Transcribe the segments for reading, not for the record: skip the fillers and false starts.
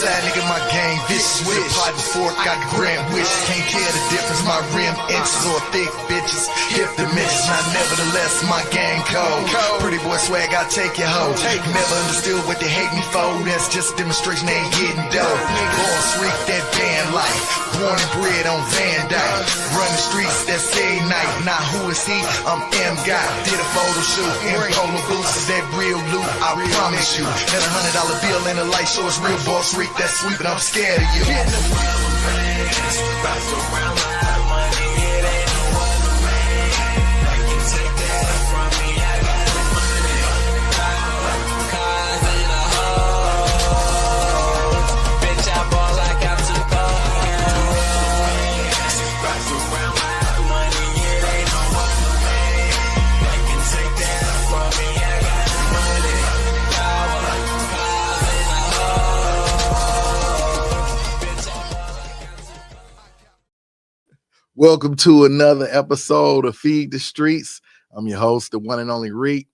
side nigga, my game vicious. With a pot and fork, I can grant wishes. Can't tell the difference, my rim inches or thick bitches. Hip dimensions, now nevertheless, my gang cold. Pretty boy swag, I take your hoe. Never understood what they hate me for. That's just a demonstration, they ain't getting dope. Boss freak, that band life. Born and bred on Van Dyke. Run the streets, that's every night. Now who is he? I'm M Guy. Did a photo shoot in polo boots. Is that real loot? I promise you. That $100 bill in the light show is real boss freak. That's sweet, but I'm scared of you. Welcome to another episode of Feed the Streets. I'm your host, the one and only Reek,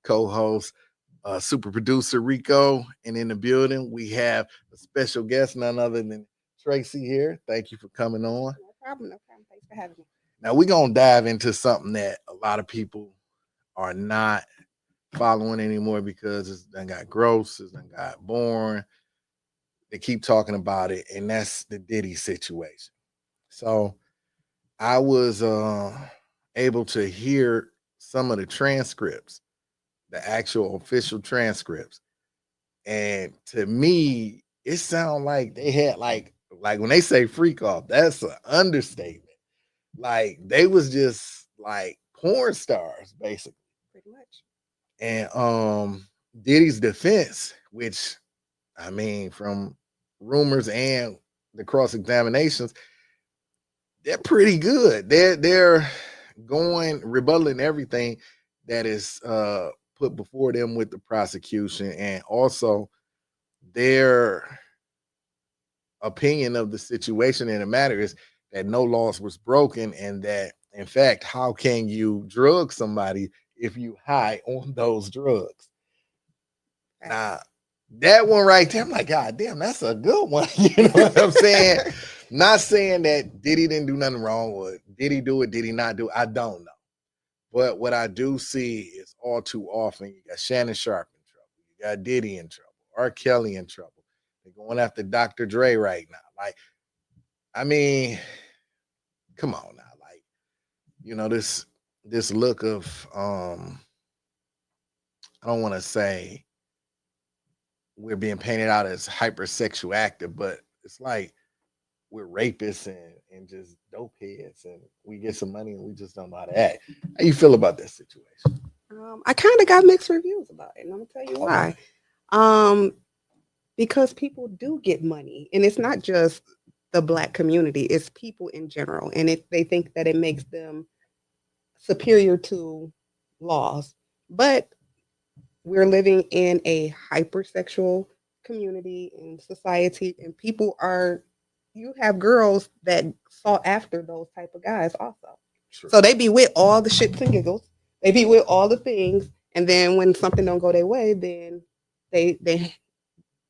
co-host, super producer Rico, and in the building we have a special guest, none other than Tracy here. Thank you for coming on. No problem. Thanks for having me. Now we're gonna dive into something that a lot of people are not following anymore because it's done got gross, it's done got boring. They keep talking about it, and that's the Diddy situation. So I was able to hear some of the transcripts, the actual official transcripts. And to me, it sounded like they had like when they say freak off, that's an understatement. Like they was just like porn stars, basically. Pretty much. And Diddy's defense, which I mean, from rumors and the cross-examinations, they're pretty good. They're going rebutting everything that is put before them with the prosecution, and also their opinion of the situation in the matter is that no laws was broken, and that in fact, how can you drug somebody if you high on those drugs? Now, that one right there, I'm like, God damn, that's a good one. You know what I'm saying? Not saying that Diddy didn't do nothing wrong, or did he do it, did he not do it? I don't know. But what I do see is all too often, you got Shannon Sharp in trouble, you got Diddy in trouble, R. Kelly in trouble. They're going after Dr. Dre right now. Like, I mean, come on now. Like, you know, this look of, I don't want to say we're being painted out as hypersexual active, but it's like we're rapists and just dope heads, and we get some money and we just don't know how to act. How you feel about that situation? I kind of got mixed reviews about it, and I'm gonna tell you why. Because people do get money, and it's not just the Black community; it's people in general, and they think that it makes them superior to laws. But we're living in a hypersexual community and society, and you have girls that sought after those type of guys also. Sure. So they be with all the shits and giggles. They be with all the things. And then when something don't go their way, then they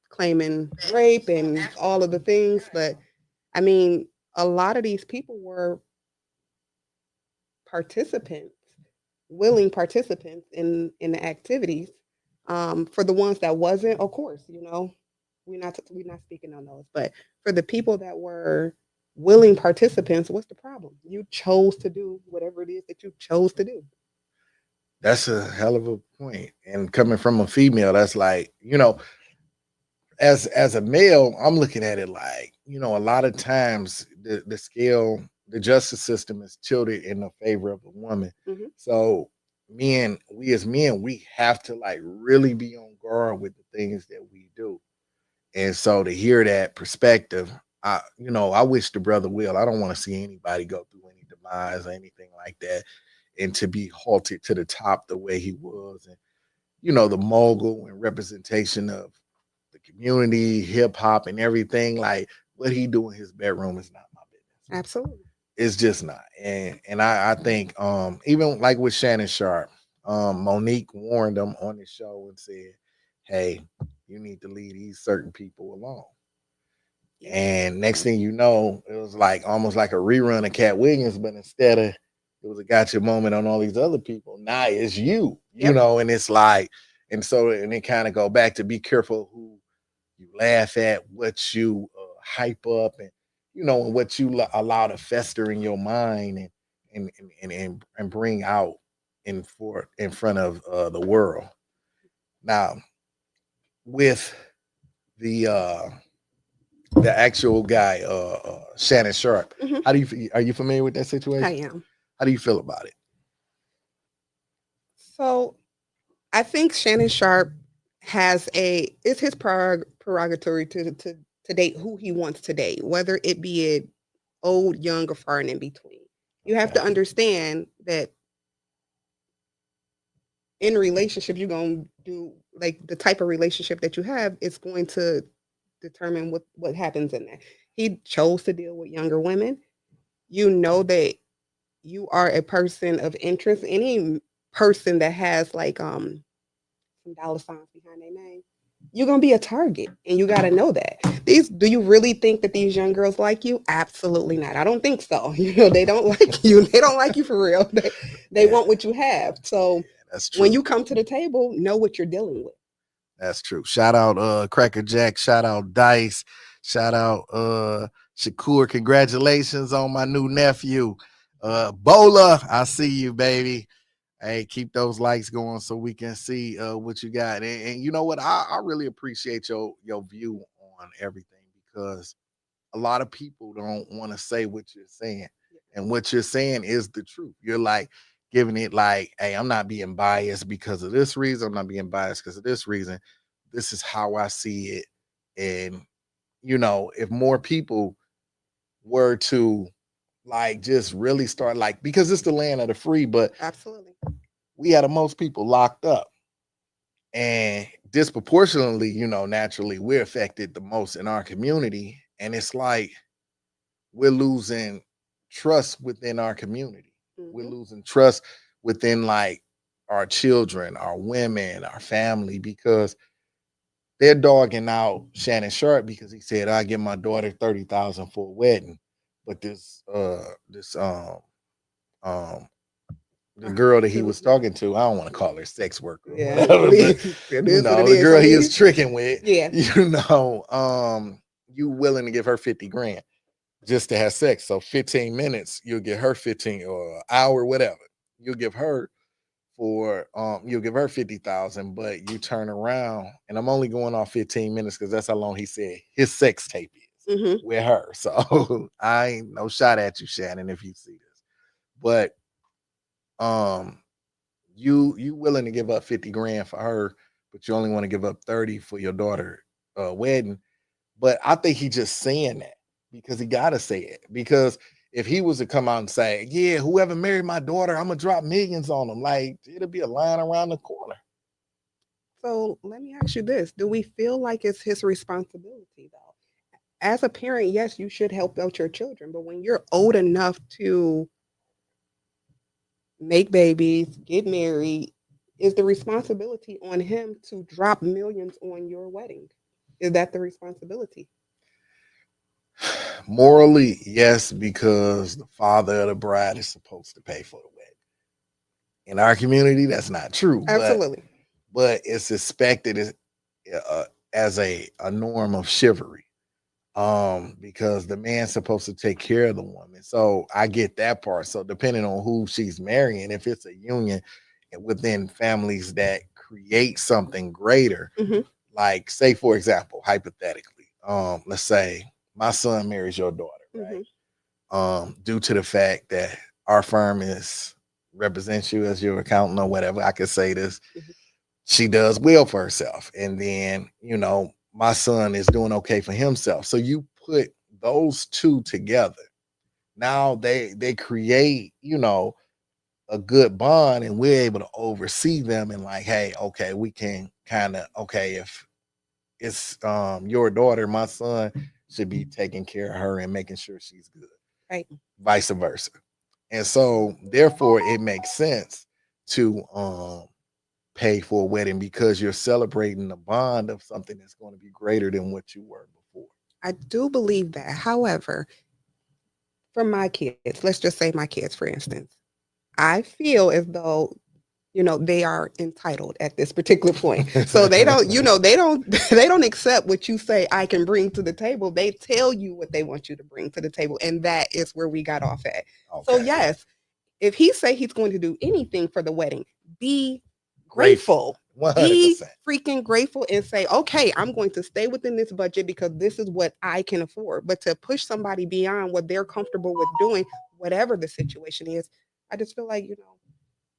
claiming rape and all of the things. But I mean, a lot of these people were willing participants in the activities. For the ones that wasn't, of course, you know, we're not speaking on those, but for the people that were willing participants, what's the problem? You chose to do whatever it is that you chose to do. That's a hell of a point. And coming from a female, that's like, you know, as a male, I'm looking at it like, you know, a lot of times the scale, the justice system is tilted in the favor of a woman. Mm-hmm. So we as men, we have to like really be on guard with the things that we do. And so to hear that perspective, I wish the brother will. I don't want to see anybody go through any demise or anything like that, and to be halted to the top the way he was, and you know, the mogul and representation of the community, hip hop, and everything. Like what he do in his bedroom is not my business. Absolutely, it's just not. And I think even like with Shannon Sharp, Monique warned him on the show and said, "Hey, you need to leave these certain people alone." Yep. And next thing you know, it was like almost like a rerun of Cat Williams, but instead of it was a gotcha moment on all these other people, now it's you Yep. know, and it's like, and so, and it kind of go back to be careful who you laugh at, what you hype up, and and what you allow to fester in your mind and bring out in front of the world. Now, with the actual guy, Shannon Sharp, Hmm. are you familiar with that I situation? am. How do you feel about it? So I think Shannon Sharp it's his prerogative to date who he wants to date, whether it be it old, young, or far and in between. You have to Okay, understand that in a relationship, you're gonna do like the type of relationship that you have is going to determine what happens in there. He chose to deal with younger women. You know that you are a person of interest. Any person that has like some dollar signs behind their name, you're gonna be a target, and you got to know that. These, do you really think that these young girls like you? Absolutely not. I don't think so. They don't like you. They don't like you for real. They yeah, want what you have. So that's when true. you come to the table, know what you're dealing with. That's true. Shout out Cracker Jack, shout out Dice, shout out Shakur. Congratulations on my new nephew. Bola, I see you, baby. Hey, keep those likes going so we can see what you got. And you know what? I really appreciate your view on everything, because a lot of people don't want to say what you're saying. And what you're saying is the truth. You're like giving it like, hey, I'm not being biased because of this reason. I'm not being biased because of this reason. This is how I see it. And, if more people were to like just really start like, because it's the land of the free, but Absolutely. we had the most people locked up. And disproportionately, naturally, we're affected the most in our community. And it's like, we're losing trust within our community. We're Hmm. losing trust within like our children, our women, our family, because they're dogging out Shannon Sharp because he said, I give my daughter 30,000 for a wedding. But um the girl that he was Prostitute. talking to, I don't want to call her sex worker or Yeah, whatever, it but is. It is what it the is. girl Some he people, was tricking with, yeah. you willing to give her 50 grand just to have sex. So 15 minutes, you'll get her 15 or an hour, whatever. You'll give her you'll give her 50,000, but you turn around, and I'm only going off 15 minutes because that's how long he said his sex tape is Hmm. with her. So I ain't no shot at you, Shannon, if you see this. But um you willing to give up 50 grand for her, but you only want to give up 30 for your daughter wedding. But I think he just saying that because he gotta say it. Because if he was to come out and say, yeah, whoever married my daughter, I'm gonna drop millions on them, like it'll be a line around the corner. So let me ask you this: do we feel like it's his responsibility though? As a parent, yes, you should help out your children, but when you're old enough to make babies, get married, is the responsibility on him to drop millions on your wedding? Is that the responsibility? Morally, yes, because the father of the bride is supposed to pay for the wedding. In our community, that's not true, but Absolutely. it's expected as a norm of chivalry. Because the man's supposed to take care of the woman. So I get that part. So depending on who she's marrying, if it's a union within families that create something greater, Hmm. like say for example, hypothetically, let's say my son marries your daughter, Hmm. right? Due to the fact that our firm is represents you as your accountant or whatever, I could say this, Hmm. she does well for herself. And then, my son is doing okay for himself. So you put those two together. Now they create, a good bond, and we're able to oversee them and like, hey, okay, we can kind of, okay, if it's your daughter, my son should be taking care of her and making sure she's good. Right. Vice versa. And so therefore it makes sense to pay for a wedding because you're celebrating the bond of something that's going to be greater than what you were before. I do believe that. However, for my kids, let's just say my kids, for instance, I feel as though they are entitled at this particular point. So they don't, they don't they don't accept what you say I can bring to the table. They tell you what they want you to bring to the table, and that is where we got off at. So Okay. yes, if he say he's going to do anything for the wedding, be Grateful. grateful. Be 100%. freaking grateful and say, okay, I'm going to stay within this budget because this is what I can afford. But to push somebody beyond what they're comfortable with doing, whatever the situation is, I just feel like,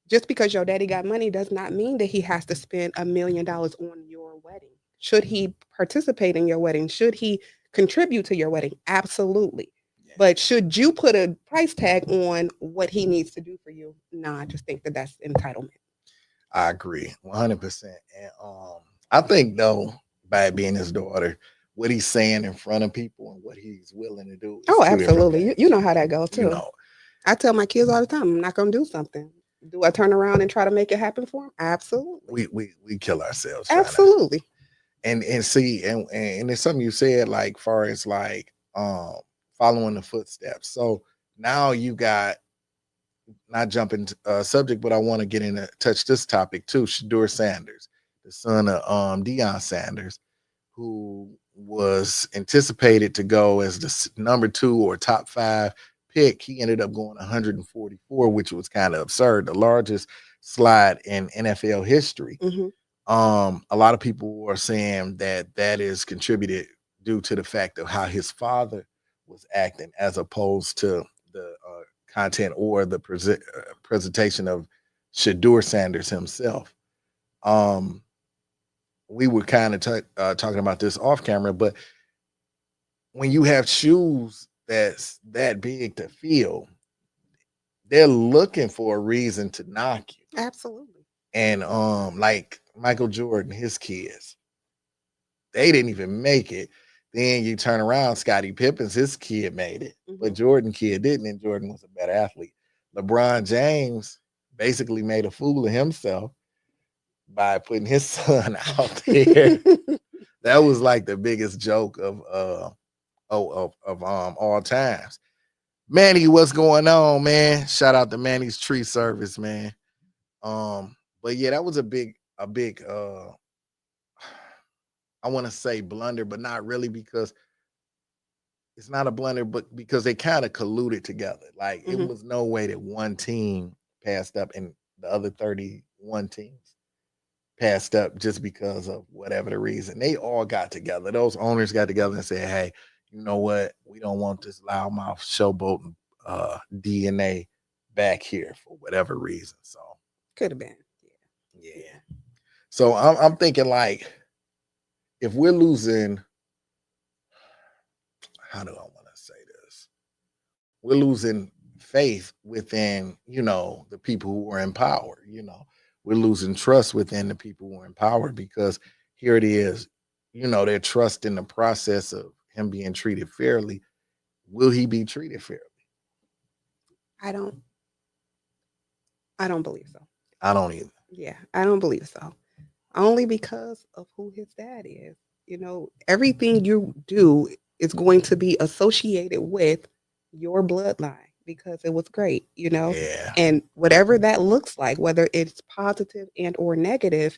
just because your daddy got money does not mean that he has to spend $1 million on your wedding. Should he participate in your wedding? Should he contribute to your wedding? Absolutely. Yeah. But should you put a price tag on what he needs to do for you? No, I just think that that's entitlement. I agree 100%. And I think though, by it being his daughter, what he's saying in front of people and what he's willing to do is Oh, two different absolutely. You things. know how that goes You too. know, I tell my kids all the time, I'm not going to do something. Do I turn around and try to make it happen for them? Absolutely. we kill ourselves trying to Absolutely. and see and it's something you said like far as like following the footsteps. So now you got not jumping subject, but I want to get in touch this topic too. Shadur Sanders, the son of Deion Sanders, who was anticipated to go as the number 2 or top 5 pick. He ended up going 144, which was kind of absurd, the largest slide in NFL history. Hmm. A lot of people are saying that that is contributed due to the fact of how his father was acting, as opposed to the content or the presentation of Shadur Sanders himself. Um, we were kind of talking about this off camera, but when you have shoes that's that big to fill, they're looking for a reason to knock you. Absolutely. And like Michael Jordan, his kids, they didn't even make it. Then you turn around, Scottie Pippen's his kid made it, but Hmm. Jordan kid didn't, and Jordan was a better athlete. LeBron James basically made a fool of himself by putting his son out there. That was like the biggest joke of all times. Manny, what's going on, man? Shout out to Manny's tree service, man. But yeah, that was a big I want to say blunder, but not really, because it's not a blunder, but because they kind of colluded together. Like it Hmm. was no way that one team passed up and the other 31 teams passed up just because of whatever the reason. They all got together. Those owners got together and said, "Hey, you know what? We don't want this loudmouth showboating DNA back here for whatever reason." So Could have been. yeah. So I'm thinking like if we're losing, how do I want to say this? We're losing faith within, the people who are in power. We're losing trust within the people who are in power, because here it is, their trust in the process of him being treated fairly. Will he be treated fairly? I don't. I don't believe so. I don't either. Yeah, I don't believe so. Only because of who his dad is. Everything you do is going to be associated with your bloodline because it was great. Yeah. And whatever that looks like, whether it's positive and or negative,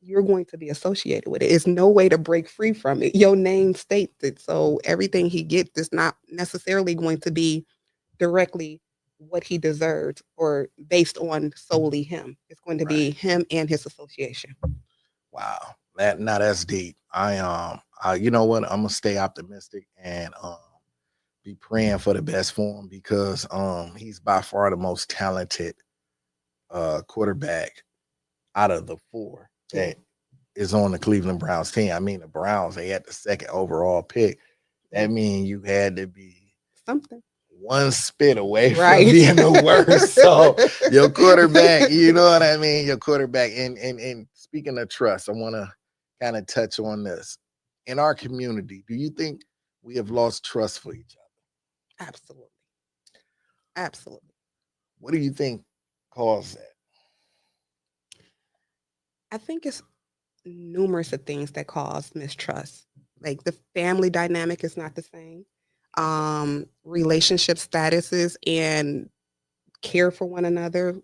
you're going to be associated with it. It's no way to break free from it. Your name states it. So everything he gets is not necessarily going to be directly what he deserves or based on solely him. It's going to Right. be him and his association. Wow. That's deep. You know what? I'm gonna stay optimistic and be praying for the best for him, because he's by far the most talented quarterback out of the 4 Yeah. that is on the Cleveland Browns team. I mean, the Browns, they had the second overall pick. That means you had to be Something. one spit away from Right. being the worst. So your quarterback, you know what I mean? Your quarterback. And speaking of trust, I want to kind of touch on this. In our community, do you think we have lost trust for each other? Absolutely. Absolutely. What do you think caused that? I think it's numerous of things that cause mistrust. Like the family dynamic is not the same. Relationship statuses and care for one another,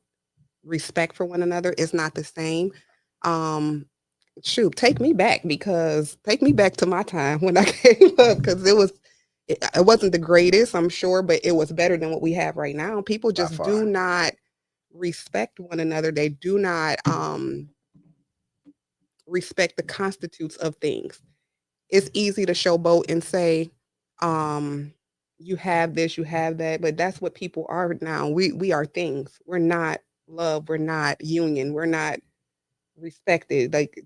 respect for one another is not the same. Um, Shoot, take me back to my time when I came up because it wasn't the greatest, I'm sure, but it was better than what we have right now. People by just do far. not respect one another. They do not respect the constitutes of things. It's easy to showboat and say, um, you have this, you have that, but that's what people are now. We are things. We're not love. We're not union. We're not respected. Like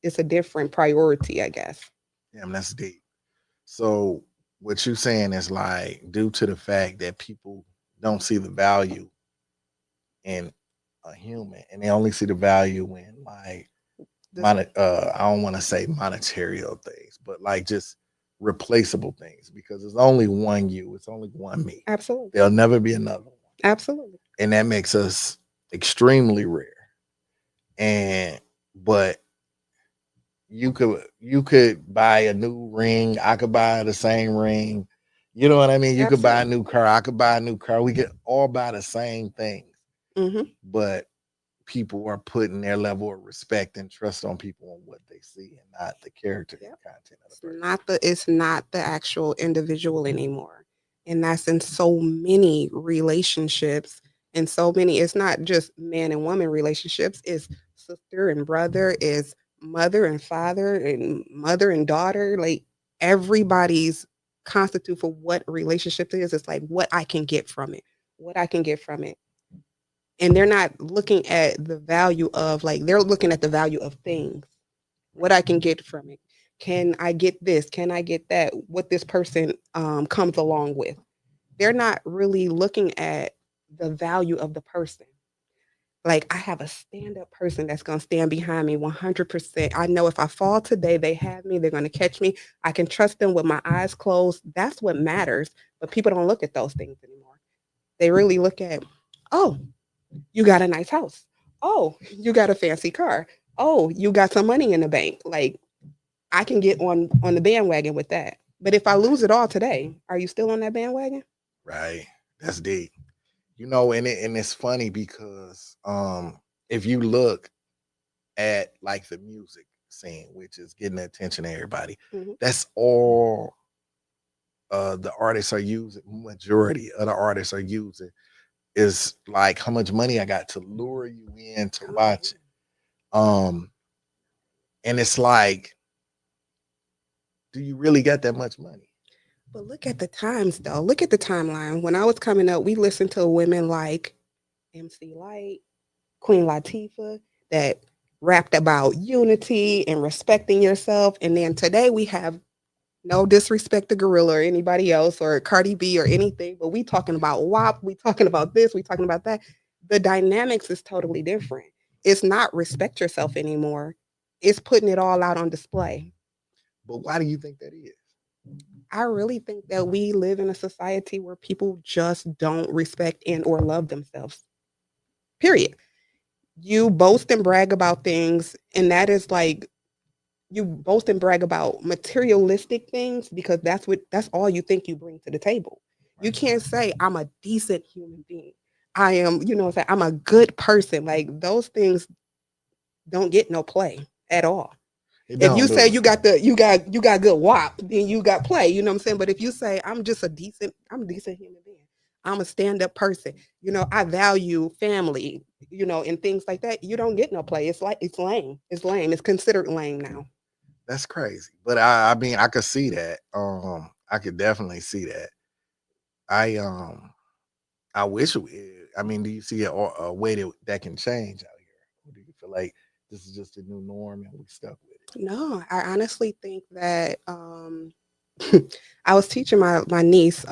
it's a different priority, I guess. Damn, that's deep. So what you saying is like due to the fact that people don't see the value in a human and they only see the value in like This, I don't want to say monetary things, but like just replaceable things because there's only one you, it's only one me. absolutely, There'll never be another one. absolutely, And that makes us extremely rare. And but you could buy a new ring, I could buy the same ring. You know what I mean? You could buy a absolutely. new car, I could buy a new car. We could all buy the same things. Hmm. But people are putting their level of respect and trust on people on what they see and not the character and Yep. content of It's the person. not the actual individual anymore. And that's in so many relationships and so many it's not just man and woman relationships, it's sister and brother, it's mother and father and mother and daughter. Like everybody's constitute for what relationship is. It's like what I can get from it. What I can get from it. And they're not looking at the value of like they're looking at the value of things, what I can get from it. Can I get this? Can I get that? What this person comes along with. They're not really looking at the value of the person. Like I have a stand-up person that's going to stand behind me 100%. I know if I fall today, they have me. They're going to catch me. I can trust them with my eyes closed. That's what matters. But people don't look at those things anymore. They really look at, oh, you got a nice house. Oh, you got a fancy car. Oh, you got some money in the bank. Like I can get on the bandwagon with that. But if I lose it all today, are you still on that bandwagon? Right. That's deep. You know, and it's funny because if you look at like the music scene, which is getting the attention of everybody, Hmm. that's all the artists are using, majority of the artists are using is like how much money I got to lure you in to Oh yeah. watch it. Um, and it's like, do you really got that much money? But look at the times though. Look at the timeline. When I was coming up, we listened to women like MC Light, Queen Latifah that rapped about unity and respecting yourself. And then today we have no disrespect to Gorilla or anybody else or Cardi B or anything, but we talking about WAP, we talking about this, we talking about that. The dynamics is totally different. It's not respect yourself anymore. It's putting it all out on display. But why do you think that is? I really think that we live in a society where people just don't respect and or love themselves. Period. You boast and brag about things, and that is like you boast and brag about materialistic things because that's all you think you bring to the table. You Right. can't say I'm a decent human being. I am, say I'm a good person. Like those things don't get no play at all. It If you don't say do it. you got good wop, then you got play. You know what I'm saying? But if you say I'm a decent human being. I'm a stand-up person. I value family, and things like that. You don't get no play. It's like it's lame. It's lame. It's considered lame now. That's crazy. But I mean, I could see that. I could definitely see that. I I wish I mean, do you see a way that can change out here? Or do you feel like this is just a new norm and we stuck with it? No, I honestly think that I was teaching my niece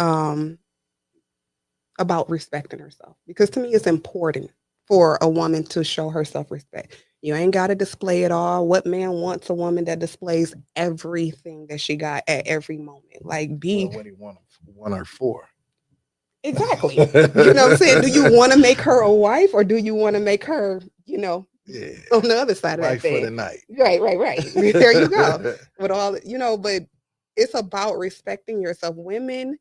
about respecting herself because to me it's important for a woman to show herself respect. You ain't got to display it all. What man wants a woman that displays everything that she got at every moment? Like Well, be what do you want her for? exactly. You know what I'm saying? Do you want to make her a wife or do you want to make her, Yeah. on the other side of that Wife for the bed. night. Right. There you go. With all, but it's about respecting yourself. Women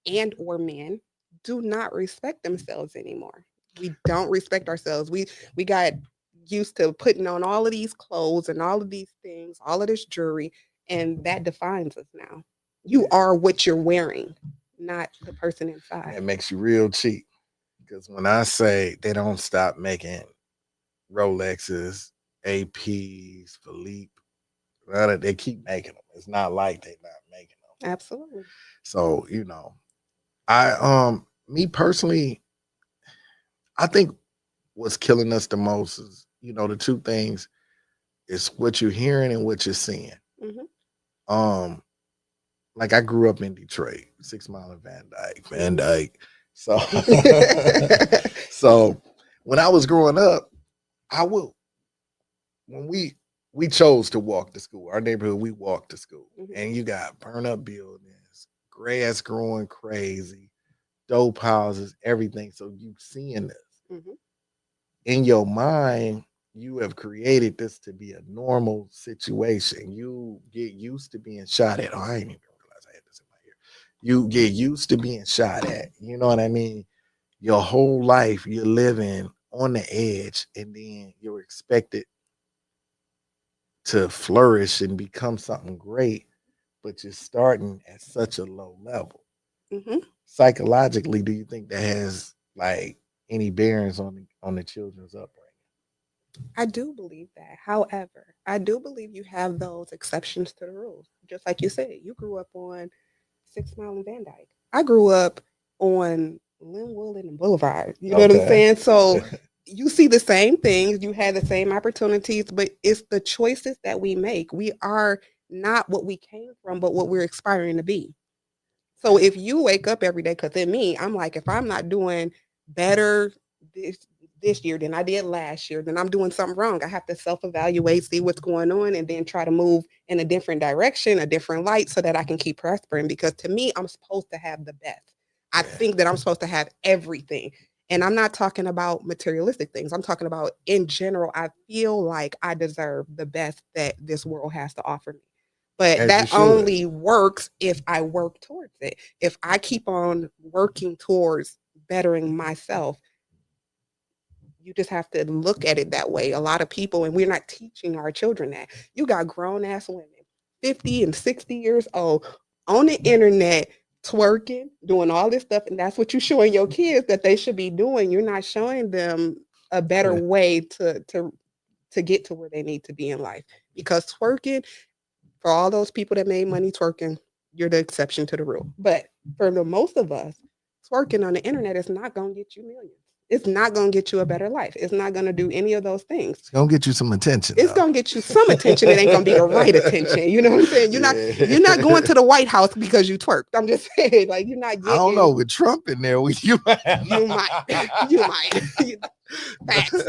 and or men do not respect themselves anymore. We don't respect ourselves. We got used to putting on all of these clothes and all of these things, all of this jewelry, and that defines us now. You Yeah. are what you're wearing, not the person And inside. it makes you real cheap. Because when I say they don't stop making Rolexes, APs, Philippe, well, they keep making them. It's not like they're not making them. Absolutely. So, I me personally, I think what's killing us the most is, the two things is what you're hearing and what you're seeing. Hmm. Um, like I grew up in Detroit, 6 Mile and Van Dyke, Van Hmm. Dyke. So so when I was growing up, I would when we chose to walk to school. Our neighborhood, we walked to school. Hmm. And you got burn up buildings, grass growing crazy, dope houses, everything. So you seeing this. Hmm. In your mind, you have created this to be a normal situation. You get used to being shot at. Oh, I didn't even realize I had this in my ear. You get used to being shot at. You know what I mean? Your whole life, you're living on the edge, and then you're expected to flourish and become something great, but you're starting at such a low level. Hmm. Psychologically, do you think that has like any bearings on the children's upbringing? I do believe that. However, I do believe you have those exceptions to the rules. Just like you said, you grew up on 6 Mile and Van Dyke. I grew up on Linwood and Boulevard. You know what I'm Okay. saying? So you see the same things, you had the same opportunities, but it's the choices that we make. We are not what we came from, but what we're aspiring to be. So if you wake up every day, because in me, I'm like, if I'm not doing better this this year than I did last year, then I'm doing something wrong. I have to self-evaluate, see what's going on, and then try to move in a different direction, a different light, so that I can keep prospering. Because to me, I'm supposed to have the best. I Yeah. think that I'm supposed to have everything. And I'm not talking about materialistic things. I'm talking about in general, I feel like I deserve the best that this world has to offer me. But As you that should. only works if I work towards it. If I keep on working towards bettering myself, you just have to look at it that way. A lot of people, and we're not teaching our children that. You got grown ass women, 50 and 60 years old, on the internet, twerking, doing all this stuff. And that's what you're showing your kids that they should be doing. You're not showing them a better way to get to where they need to be in life. Because twerking, for all those people that made money twerking, you're the exception to the rule. But for the most of us, twerking on the internet is not going to get you millions. It's not going to get you a better life. It's not going to do any of those things. It's gonna get you some attention It's though. going to get you some attention. It ain't going to be the right attention. You know what I'm saying? You're not going Yeah. to the White House because you twerked. I'm just saying, like you're not I don't know getting. with Trump in there. You might. You might, you might. Facts.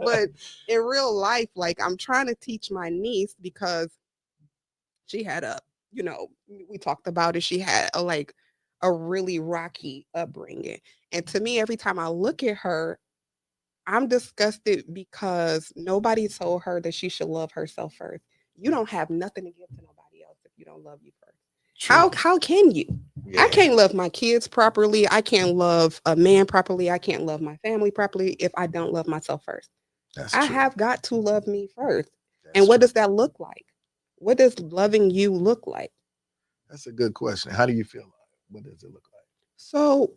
But in real life, like I'm trying to teach my niece because she had a, we talked about it. She had a really rocky upbringing. And to me, every time I look at her, I'm disgusted because nobody told her that she should love herself first. You don't have nothing to give to nobody else if you don't love you first. True. How can you? I Yeah, can't love my kids properly. I can't love a man properly. I can't love my family properly if I don't love myself first. that's I true. have got to love me first. And That's what true. does that look like? What does loving you look like? That's a good question. How do you feel? What does it look like? So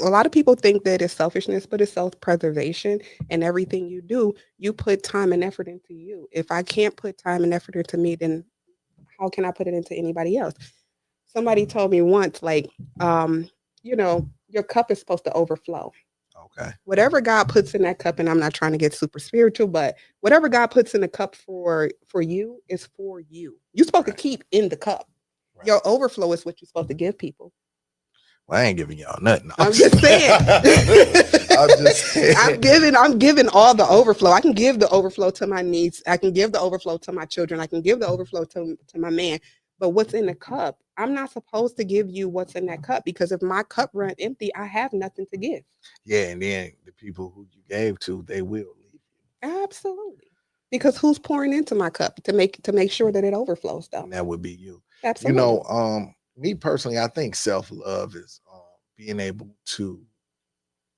a lot of people think that it's selfishness, but it's self-preservation. And everything you do, you put time and effort into you. If I can't put time and effort into me, then how can I put it into anybody else? Somebody told me once, like, your cup is supposed to overflow. Okay. Whatever God puts in that cup, and I'm not trying to get super spiritual, but whatever God puts in the cup for you is for you. You're supposed to Right. keep in the cup. Right. Your overflow is what you're supposed to give people. Well, I ain't giving y'all nothing. I'm just saying. I'm just saying. I'm giving all the overflow. I can give the overflow to my niece. I can give the overflow to my children. I can give the overflow to my man. But what's in the cup? I'm not supposed to give you what's in that cup because if my cup run empty, I have nothing to give. Yeah, and then the people who you gave to, they will leave you. Absolutely. Because who's pouring into my cup to make sure that it overflows though? And that would be you. You Absolutely. know, me personally, I think self-love is being able to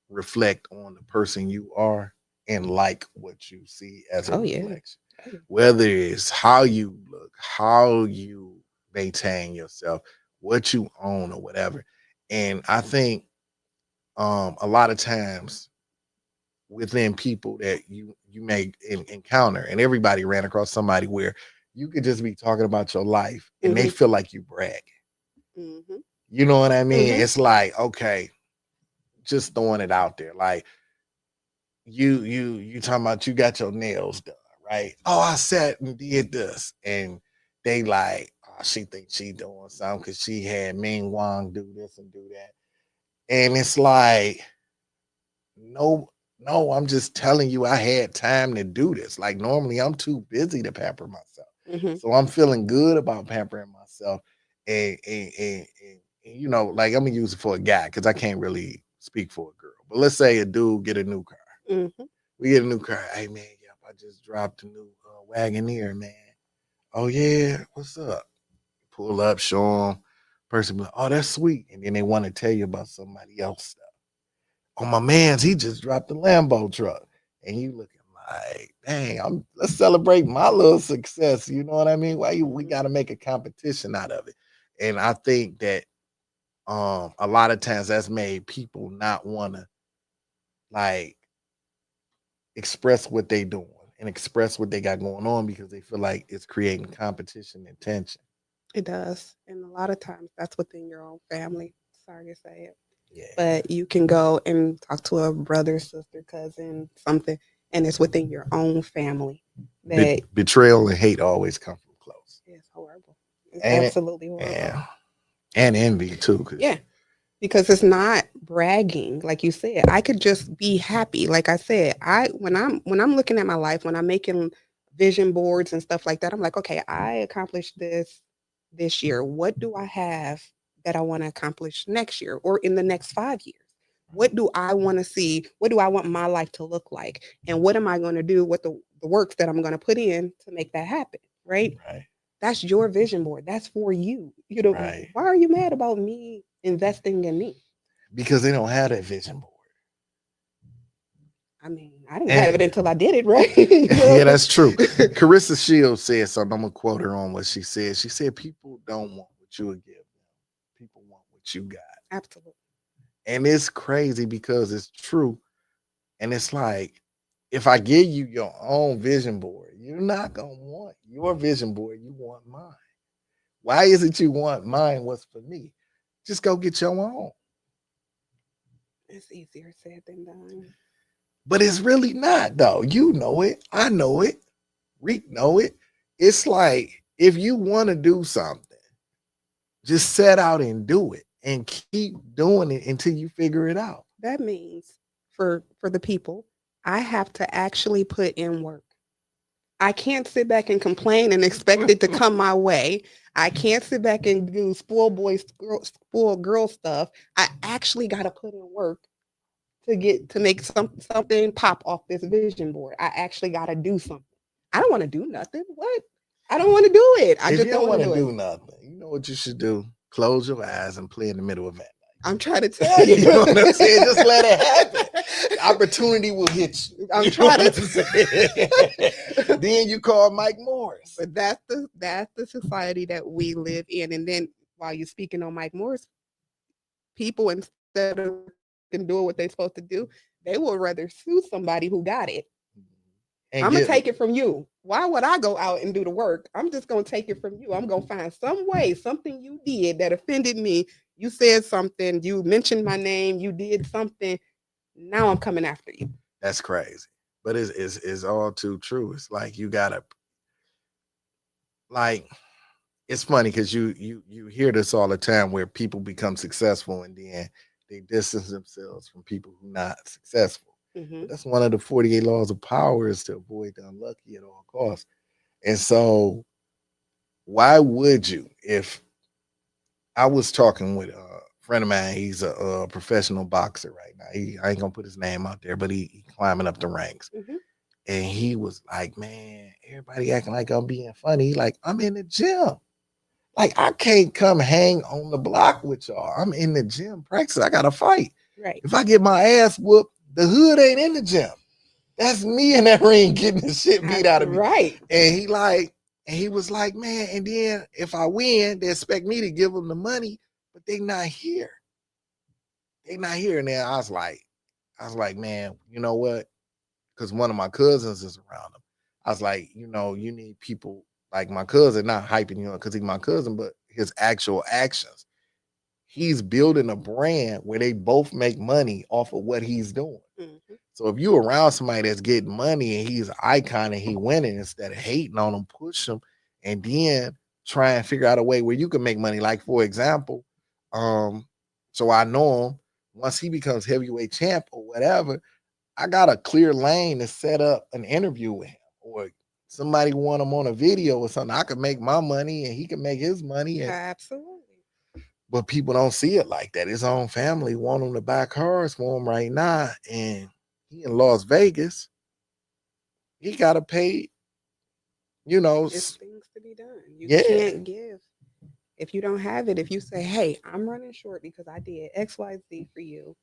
reflect on the person you are and like what you see as a Oh yeah. reflection. Oh, yeah. Whether it's how you look, how you maintain yourself, what you own or whatever. And I think a lot of times within people that you may encounter, and everybody ran across somebody where you could just be talking about your life and they Mm-hmm. feel like you brag. Mm-hmm. You know what I mean? Mm-hmm. It's like, okay, just throwing it out there. Like you talking about you got your nails done, right? Oh, I sat and did this. And they like, oh, she thinks she doing something because she had Ming Wang do this and do that. And it's like, no, no, I'm just telling you I had time to do this. Like normally I'm too busy to pamper myself. Mm-hmm. So I'm feeling good about pampering myself. And you know, like I'm gonna use it for a guy because I can't really speak for a girl. But let's say a dude get a new car. Mm-hmm. We get a new car. Hey man, yep, I just dropped a new Wagoneer, man. Oh yeah, what's up? Pull up, show them. Person be like, oh, that's sweet. And then they want to tell you about somebody else stuff. Oh, my man's he just dropped the Lambo truck. And you looking like, dang, let's celebrate my little success. You know what I mean? We gotta make a competition out of it. And I think that a lot of times that's made people not wanna like express what they doing and express what they got going on because they feel like it's creating competition and tension. It does. And a lot of times that's within your own family. Sorry to say it. Yeah. But you can go and talk to a brother, sister, cousin, something, and it's within your own family that Betrayal and hate always come from close. is horrible. It's Ain't it? absolutely horrible. Yeah. And envy too. Yeah. Because it's not bragging, like you said. I could just be happy. Like I said, when I'm looking at my life, when I'm making vision boards and stuff like that, I'm like, okay, I accomplished this year. What do I have that I want to accomplish next year or in the next 5 years? What do I want to see? What do I want my life to look like? And what am I going to do with the works that I'm going to put in to make that happen? Right? Right. That's your vision board. That's for you. You know, Right. why are you mad about me investing in me? Because they don't have that vision board. I mean, I didn't have And it until I did it, right? yeah, that's true. Carissa Shields said something. I'm gonna quote her on what she said. She said, people don't want what you would give them. People want what you got. Absolutely. And it's crazy because it's true. And it's like, if I give you your own vision board, you're not gonna want your vision board. You want mine. Why is it you want mine? What's for me? Just go get your own. It's easier said than done. But it's really not, though. You know it. I know it. Reek know it. It's like if you want to do something, just set out and do it and keep doing it until you figure it out. That means for the people, I have to actually put in work. I can't sit back and complain and expect it to come my way. I can't sit back and do spoil girl stuff. I actually got to put in work to make something pop off this vision board. I actually got to do something. I don't want to do nothing. What? I don't want to do it. I If just you don't don't want want to to do it. do nothing, you know what you should do? Close your eyes and play in the middle of that. I'm trying to tell you. You know what I'm saying? Just let it happen. The opportunity will hit you. I'm You know trying what to. I'm saying? Then you call Mike Morris. But that's the society that we live in. And then while you're speaking on Mike Morris, people instead of doing what they're supposed to do, they will rather sue somebody who got it. I'm And gonna get take it from you. Why would I go out and do the work? I'm just gonna take it from you. I'm gonna find some way, something you did that offended me. You said something, you mentioned my name, you did something. Now I'm coming after you. that's crazy. But it's all too true. It's like you gotta like it's funny because you hear this all the time where people become successful and then they distance themselves from people who are not successful. Mm-hmm. But that's one of the 48 laws of power is to avoid the unlucky at all costs. And so why would you if I was talking with a friend of mine, he's a professional boxer right now. I ain't gonna put his name out there, but he climbing up the ranks. Mm-hmm. And he was like, man, everybody acting like I'm being funny. Like, I'm in the gym. Like, I can't come hang on the block with y'all. I'm in the gym practicing. I got to fight. Right. If I get my ass whooped, the hood ain't in the gym. That's me in that ring getting the shit beat out of me. Right. And he was like, man, and then if I win, they expect me to give them the money, but they not here. They not here. And then I was like, man, you know what? Because one of my cousins is around him. I was like, you know, you need people like my cousin, not hyping you up because he's my cousin, but his actual actions. He's building a brand where they both make money off of what he's doing. Mm-hmm. So if you around somebody that's getting money and he's an icon and he winning, instead of hating on him, push him, and then try and figure out a way where you can make money. Like, for example, so I know him. Once he becomes heavyweight champ or whatever, I got a clear lane to set up an interview with him, or somebody want him on a video or something. I could make my money and he can make his money. And, Absolutely. but people don't see it like that. His own family want him to buy cars for him right now, and he in Las Vegas. He got to pay, you know. There's things to be done. You Yeah. can't give. If you don't have it, if you say, hey, I'm running short because I did X, Y, Z for you,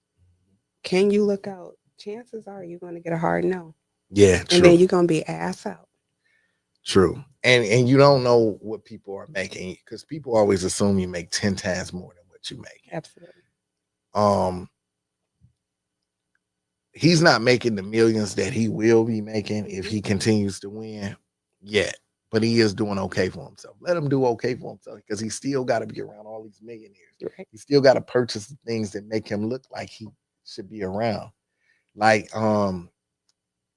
can you look out? Chances are you're going to get a hard no. Yeah, true. And then you're going to be ass out. True. And you don't know what people are making, because people always assume you make 10 times more than what you make. Absolutely. He's not making the millions that he will be making if he continues to win yet, but he is doing okay for himself. Let him do okay for himself, because he still got to be around all these millionaires. Right. He still got to purchase the things that make him look like he should be around. Like,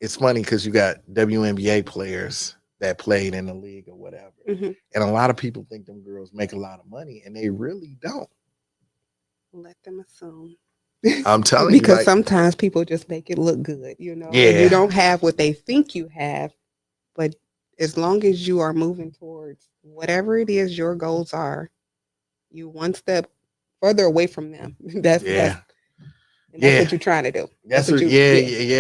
it's funny because you got WNBA players that played in the league or whatever. Mm-hmm. And a lot of people think them girls make a lot of money, and they really don't. Let them assume. I'm telling you. Because sometimes people just make it look good, you know. Yeah. And you don't have what they think you have, but as long as you are moving towards whatever it is your goals are, you one step further away from them. That's what you're trying to do. That's what yeah.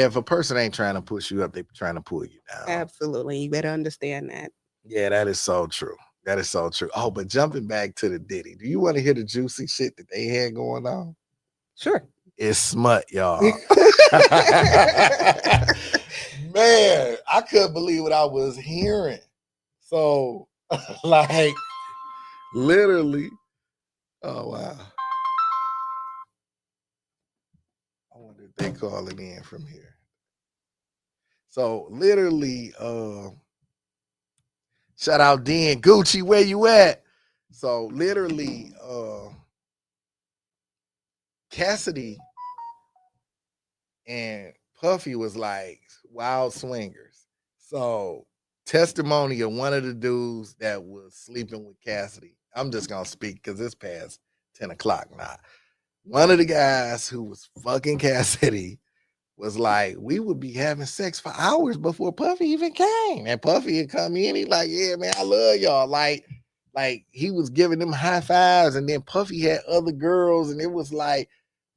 If a person ain't trying to push you up, they're trying to pull you down. Absolutely. You better understand that. Yeah, that is so true. That is so true. Oh, but jumping back to the Diddy, do you want to hear the juicy shit that they had going on? Sure. It's smut, y'all. Man, I couldn't believe what I was hearing. So, like, literally, oh wow. I wonder if they calling in from here. So literally, shout out Dan Gucci, where you at? So literally, Cassidy and Puffy was like wild swingers. So testimony of one of the dudes that was sleeping with Cassidy. I'm just gonna speak because it's past 10 o'clock now. One of the guys who was fucking Cassidy was like, we would be having sex for hours before Puffy even came. And Puffy had come in, he like, yeah, man, I love y'all. Like he was giving them high fives, and then Puffy had other girls, and it was like,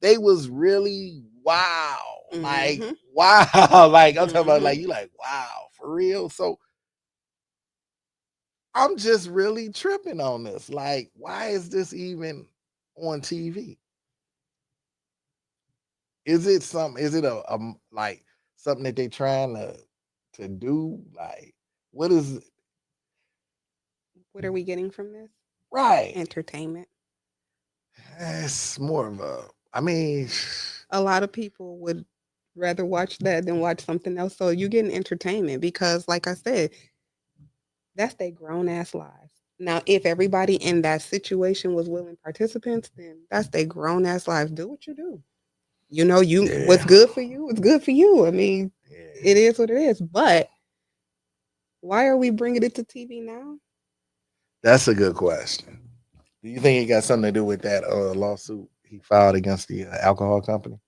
they was really wow. Mm-hmm. Like, wow. Like, I'm talking about, like, you like, wow, for real? So I'm just really tripping on this. Like, why is this even on TV? Is it a like something that they're trying to do? Like, what is it? What are we getting from this? Right. Entertainment. It's more of a lot of people would rather watch that than watch something else. So you're getting entertainment because, like I said, that's their grown ass lives. Now, if everybody in that situation was willing participants, then that's their grown ass lives. Do what you do. You know, what's good for you, it's good for you. I mean, It is what it is. But why are we bringing it to TV now? That's a good question. Do you think it got something to do with that lawsuit he filed against the alcohol company?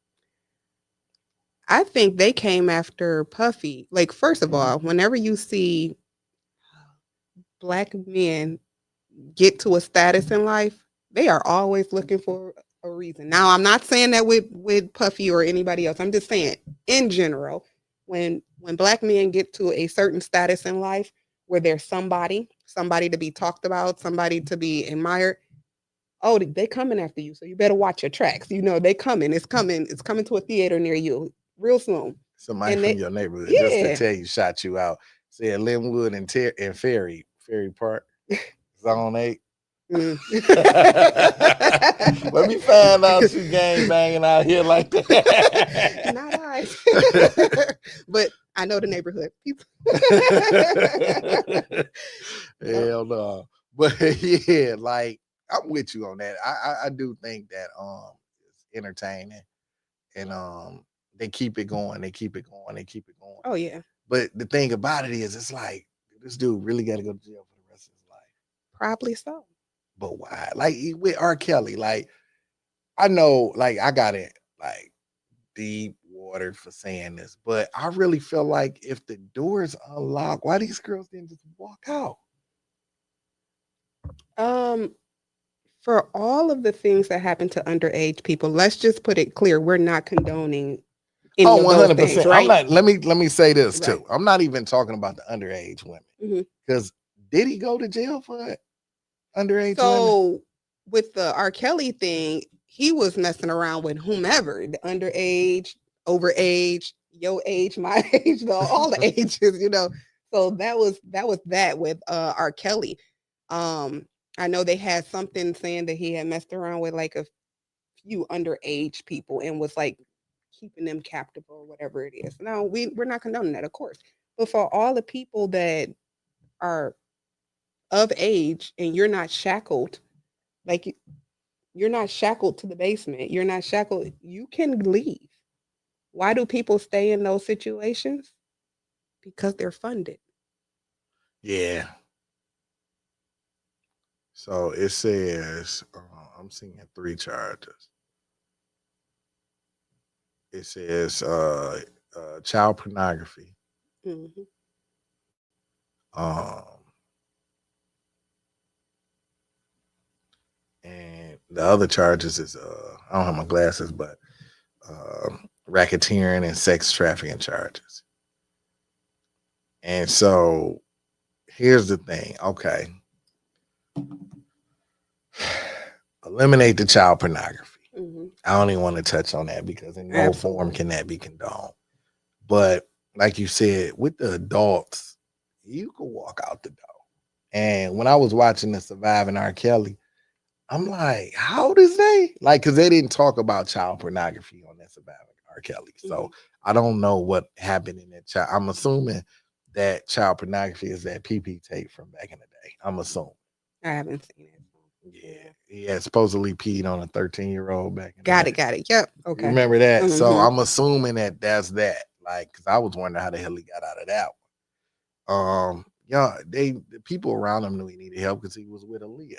I think they came after Puffy. Like, first of all, whenever you see Black men get to a status in life, they are always looking for a reason. Now, I'm not saying that with Puffy or anybody else. I'm just saying in general, when black men get to a certain status in life where there's somebody to be talked about, somebody to be admired. Oh, they coming after you, so you better watch your tracks. You know they coming. It's coming to a theater near you real soon. Somebody And from they, your neighborhood just to yeah, tell you shot you out. Said Linwood and Ferry Park, Zone 8. mm. Let me find out you gang banging out here like Not that. I, but I know the neighborhood people. Yep. Hell no. But yeah, like I'm with you on that. I do think that it's entertaining and they keep it going, they keep it going, they keep it going. Oh yeah, But the thing about it is it's like this dude really gotta go to jail for the rest of his life. probably so. But why? Like with R. Kelly, like I know, like I got it like deep water for saying this, but I really feel like if the doors unlocked, why these girls didn't just walk out? Um, for all of the things that happen to underage people, let's just put it clear: we're not condoning any Oh, of those things, 100%. I'm right? not let me say this Right. too. I'm not even talking about the underage women. hmm Because did he go to jail for underage women? So with the R. Kelly thing, he was messing around with whomever, the underage, overage, your age, my age, all the ages, you know. So that was with R. Kelly. Um, I know they had something saying that he had messed around with like a few underage people and was like keeping them captive or whatever it is. Now we're not condoning that, of course. But for all the people that are of age and you're not shackled, like you're not shackled to the basement. You're not shackled. You can leave. Why do people stay in those situations? Because they're funded. Yeah. So it says I'm seeing three charges. It says child pornography. hmm Um, and the other charges is I don't have my glasses, but racketeering and sex trafficking charges. And so here's the thing. Okay, eliminate the child pornography. hmm I don't even want to touch on that because in no form Absolutely. can that be condoned. But like you said, with the adults, you can walk out the door. And when I was watching the Surviving R. Kelly, I'm like, how does they like? Because they didn't talk about child pornography on that Surviving R. Kelly, hmm so I don't know what happened in that child. I'm assuming that child pornography is that PP tape from back in the day. I'm assuming. I haven't seen it. Yeah, Yeah. he had supposedly peed on a 13-year-old back in the Got day. it. Got it. Yep. You Okay. remember that? So hmm I'm assuming that that's that. Like, because I was wondering how the hell he got out of that one. Yeah, the people around him knew he needed help because he was with Aaliyah.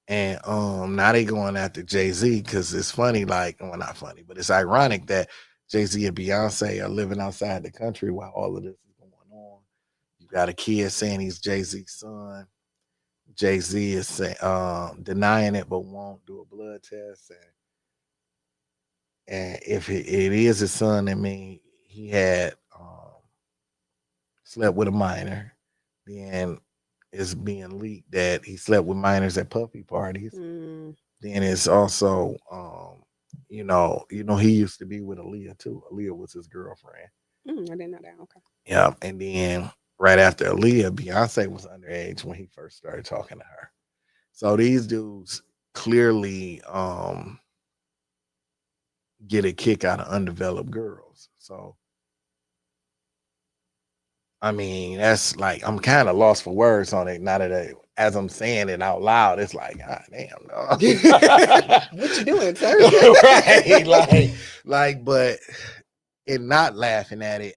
And now they going after Jay-Z because it's funny, like, well, not funny, but it's ironic that Jay-Z and Beyonce are living outside the country while all of this is going on. You got a kid saying he's Jay-Z's son. Jay-Z is denying it but won't do a blood test. And if it is his son, I mean, he had slept with a minor. Then it's being leaked that he slept with minors at puppy parties. Mm, Then it's also, he used to be with Aaliyah too. Aaliyah was his girlfriend. I didn't know that. Okay. Yeah, and then right after Aaliyah, Beyonce was underage when he first started talking to her. So these dudes clearly get a kick out of undeveloped girls. So I mean, that's like I'm kind of lost for words on it. Now that as I'm saying it out loud, it's like, God damn, no. What you doing, sir? Right? But and not laughing at it.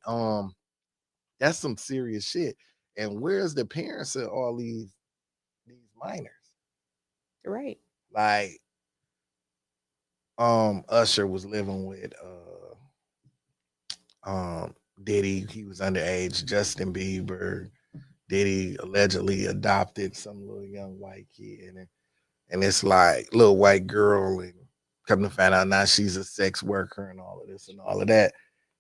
That's some serious shit. And where's the parents of all these minors? Right. Like, Usher was living with Diddy. He was underage. Justin Bieber. Diddy allegedly adopted some little young white kid, and it's like little white girl, and come to find out now she's a sex worker and all of this and all of that.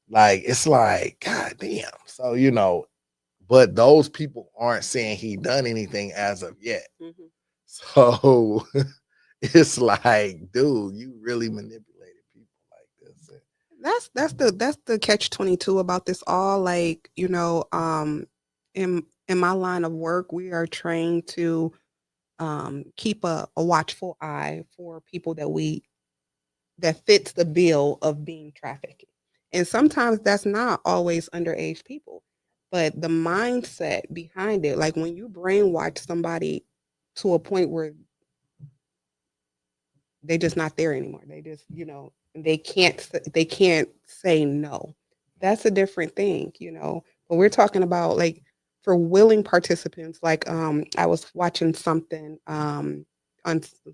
Like, it's like, God damn. So, but those people aren't saying he done anything as of yet. Mhm. So it's like, dude, you really manipulated people like this. That's the catch-22 about this all. Like, in my line of work, we are trained to keep a watchful eye for people that fits the bill of being trafficked. And sometimes that's not always underage people, but the mindset behind it, like when you brainwash somebody to a point where they're just not there anymore. They just, they can't say no. That's a different thing. But we're talking about like for willing participants. Like I was watching something on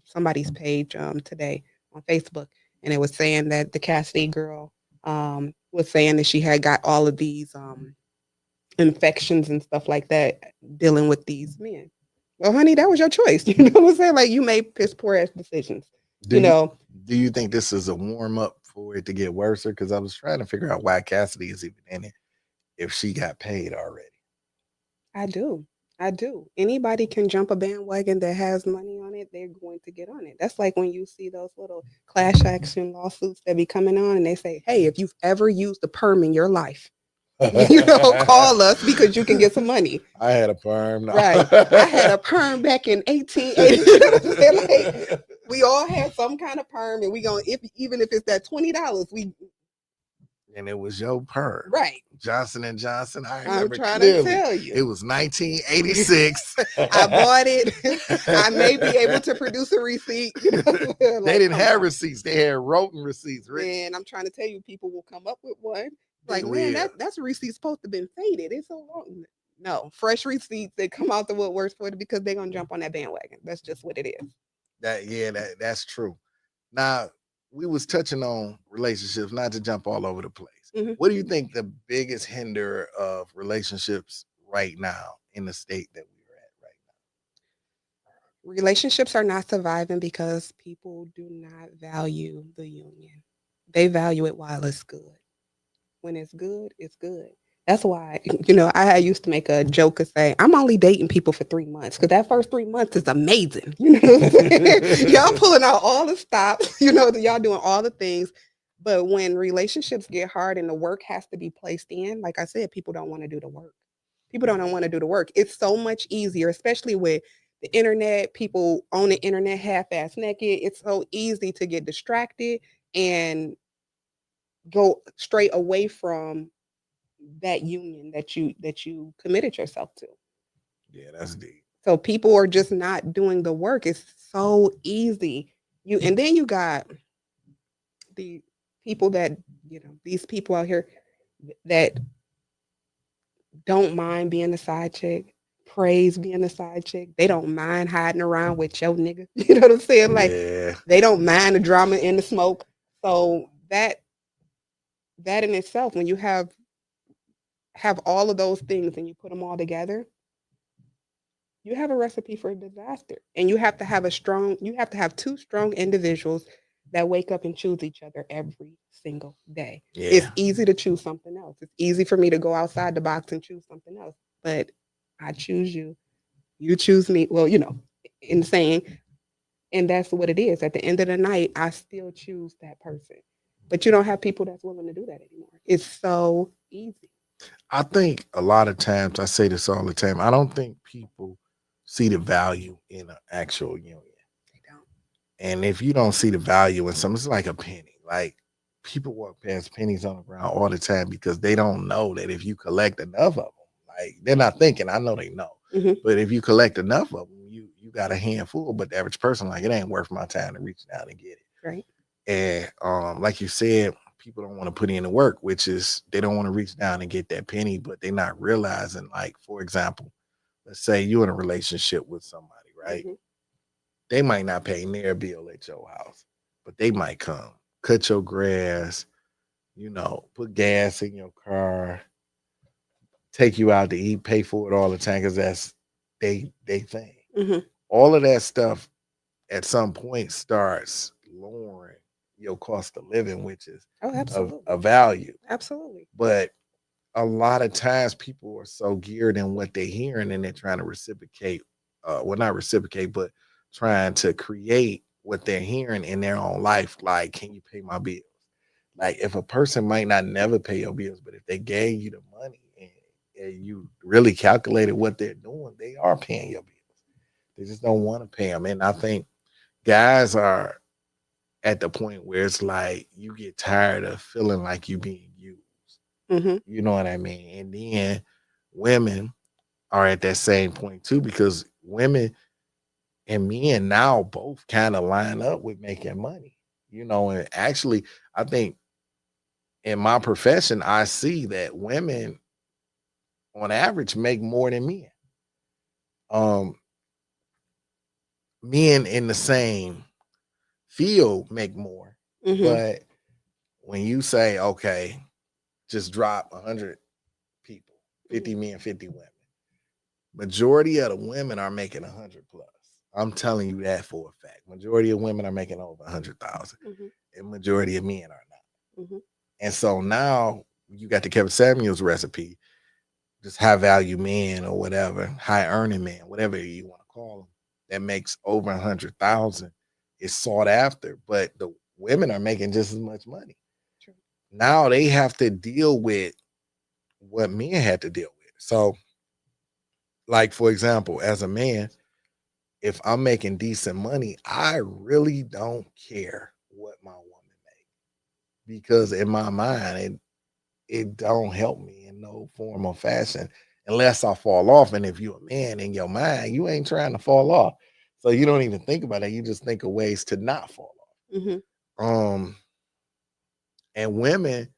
somebody's page today on Facebook, and it was saying that the Cassidy girl was saying that she had got all of these infections and stuff like that dealing with these men. Well, honey, that was your choice. You know what I'm saying? Like you made piss poor ass decisions. Do You you know, do you think this is a warm up for it to get worse? Because I was trying to figure out why Cassidy is even in it if she got paid already. I do. I do. Anybody can jump a bandwagon that has money on it, they're going to get on it. That's like when you see those little class action lawsuits that be coming on and they say, hey, if you've ever used a perm in your life, call us because you can get some money. I had a perm. No. Right. I had a perm back in 1880. You know what I'm saying? Like, we all had some kind of perm, and we gonna even if it's that $20, we And it was your perm. right. Johnson and Johnson. I I'm remember trying clearly. to tell you. It was 1986. I bought it. I may be able to produce a receipt. Like, they didn't have receipts. They had written receipts. Man, I'm trying to tell you, people will come up with one. They Like, man, will. that's a receipt supposed to have been faded. It's so long. No, fresh receipts that come out the woodworks for it because they're gonna jump on that bandwagon. That's just what it is. That's true. Now, we was touching on relationships, not to jump all over the place. Mhm. What do you think the biggest hinder of relationships right now in the state that we're at right Relationships are not surviving because people do not value the union. They value it while it's good. When it's good, it's good. That's why, I used to make a joke and say, I'm only dating people for 3 months because that first 3 months is amazing. You know what I'm saying? Y'all pulling out all the stops, y'all doing all the things. But when relationships get hard and the work has to be placed in, like I said, people don't want to do the work. People don't want to do the work. It's so much easier, especially with the internet, people on the internet half-ass naked. It's so easy to get distracted and go straight away from that union that you committed yourself to. Yeah, that's deep. So people are just not doing the work. It's so easy. And then you got the people that, these people out here that don't mind being a side chick, praise being a side chick. They don't mind hiding around with your nigga. You know what I'm saying? Like they don't mind the drama and the smoke. So that in itself, when you have all of those things and you put them all together, you have a recipe for disaster. And you have to have two strong individuals that wake up and choose each other every single day. Yeah. It's easy to choose something else. It's easy for me to go outside the box and choose something else. But I choose you. You choose me. Well, in saying, and that's what it is. At the end of the night, I still choose that person. But you don't have people that's willing to do that anymore. It's so easy. I think a lot of times, I say this all the time, I don't think people see the value in an actual union. They don't. And if you don't see the value in something, it's like a penny. Like people walk past pennies on the ground all the time because they don't know that if you collect enough of them, like they're not thinking, I know they know, but if you collect enough of them, you got a handful. But the average person, like, it ain't worth my time to reach down and get it. Right. And like you said, people don't want to put in the work, which is they don't want to reach down and get that penny, but they're not realizing, like, for example, let's say you're in a relationship with somebody, right? They might not pay their bill at your house, but they might come, cut your grass, put gas in your car, take you out to eat, pay for it all the time because that's they thing. All of that stuff at some point starts lowering your cost of living, which is Oh, of absolutely. a value. Absolutely. But a lot of times people are so geared in what they're hearing and they're trying to reciprocate, well, not reciprocate, but trying to create what they're hearing in their own life. Like, can you pay my bills? Like, if a person might not never pay your bills, but if they gave you the money and you really calculated what they're doing, they are paying your bills. They just don't want to pay them. And I think guys are at the point where it's like you get tired of feeling like you being used. Mm-hmm. You know what I mean? And then women are at that same point too, because women and men now both kind of line up with making money. And actually, I think in my profession, I see that women on average make more than men. Um, Men in the same field make more, Mm-hmm. but when you say, okay, just drop 100 people, 50 men, 50 women, majority of the women are making 100 plus. I'm telling you that for a fact. Majority of women are making over 100,000, Mm-hmm. and majority of men are not. Mm-hmm. And so now you got the Kevin Samuels recipe, just high value men or whatever, high earning men, whatever you want to call them, that makes over 100,000 is sought after, but the women are making just as much money. True. Now they have to deal with what men had to deal with. So, like for example, as a man, if I'm making decent money, I really don't care what my woman makes because in my mind, it don't help me in no form or fashion unless I fall off. And if you're a man in your mind, you ain't trying to fall off. So you don't even think about it. You just think of ways to not fall Mm-hmm. off. And women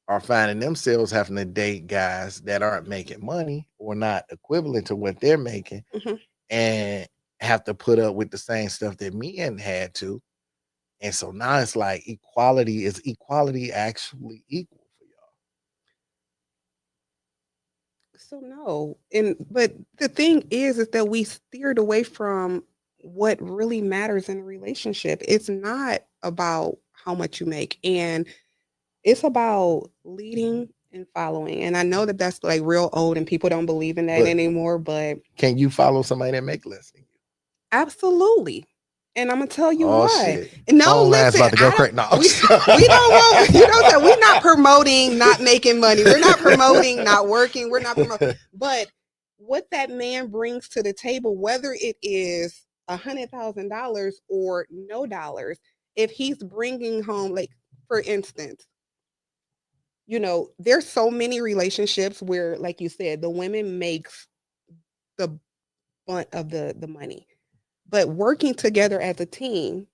are finding themselves having to date guys that aren't making money or not equivalent to what they're making Mm-hmm. and have to put up with the same stuff that men had to. And so now it's like equality is equality actually equal for y'all? So no, and but the thing is that we steered away from what really matters in a relationship. It's not about how much you make, and it's about leading and following. And I know that that's like real old, and people don't believe in that But anymore. But can you follow somebody that make less than you? absolutely. And I'm gonna tell you Oh why. shit. No, Phone line's listen, about to go I crazy. No. don't. We don't want. You know that we're not promoting not making money. We're not promoting not working. We're not promoting. But what that man brings to the table, whether it is $100,000 or no dollars, if he's bringing home, like for instance, there's so many relationships where, like you said, the women makes the bunt of the money, but working together as a team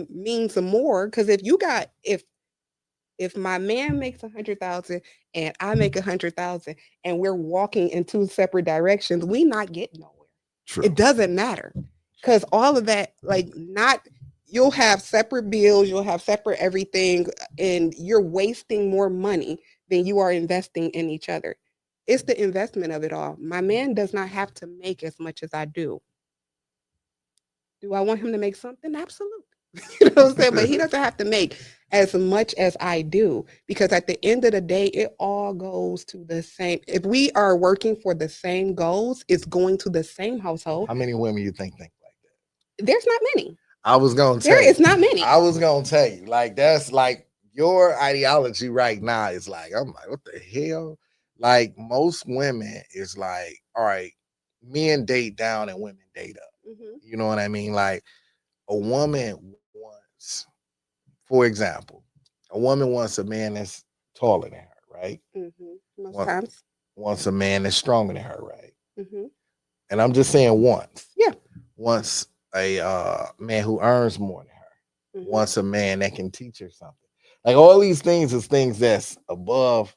means more, because if my man makes 100,000 and I make 100,000 and we're walking in two separate directions, we not getting nowhere. True. It doesn't matter, because all of that, like, not, you'll have separate bills, you'll have separate everything, and you're wasting more money than you are investing in each other. It's the investment of it all. My man does not have to make as much as I do. Do I want him to make something? Absolutely. You know what I'm saying? But he doesn't have to make as much as I do, because at the end of the day, it all goes to the same. If we are working for the same goals, it's going to the same household. How many women you think like that? There's not many. I was gonna tell There you. is not many. I was gonna tell you. Like that's like your ideology right now is like, I'm like, what the hell? Like most women is like, all right, men date down and women date up. Mhm. You know what I mean? Like a woman wants, for example, a woman wants a man that's taller than her, right? Mhm. Most Want, times. wants a man that's stronger than her, right? Mhm. And I'm just saying once. Yeah. Wants a man who earns more than her. Mhm. Wants a man that can teach her something. Like all these things is things that's above